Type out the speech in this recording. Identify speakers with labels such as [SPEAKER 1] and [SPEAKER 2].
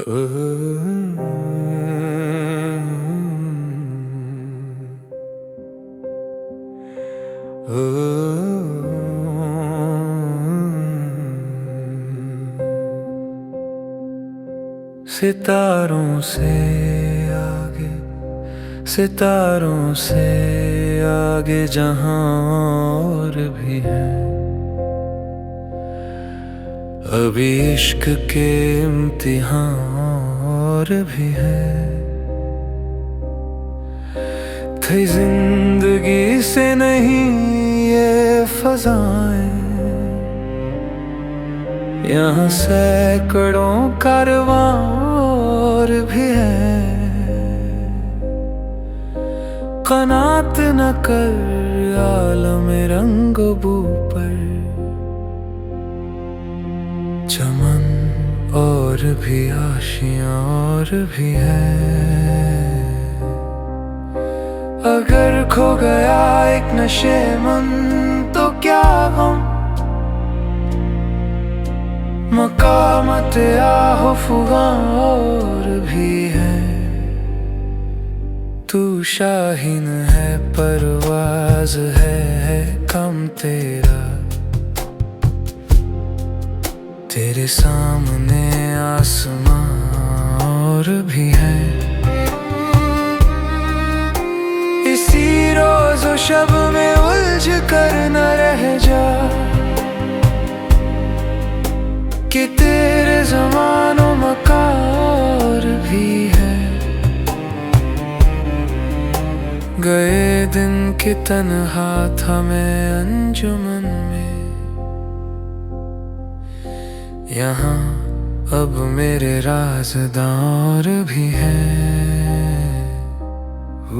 [SPEAKER 1] सितारों से आगे, सितारों से आगे जहां और भी है, अभी इश्क के इम्तिहान और भी है। थी जिंदगी से नहीं ये फज़ाएं, यहाँ सैकड़ों कारवां और भी है। क़नात न कर आलम रंग बू पर, चमन और भी आशियाँ और भी है। अगर खो गया एक नशे मन तो क्या गम, मकामत आहुफ़गां और भी है। तू शाहीन है, परवाज़ है कम तेरा, तेरे सामने आसमां और भी है। इसी रोज़ और शब में उलझ कर न रह जा, कि तेरे ज़मानो मकान और भी है। गए दिन की तन्हा था मैं अंजुमन में, यहाँ अब मेरे राज़दार भी हैं। ओ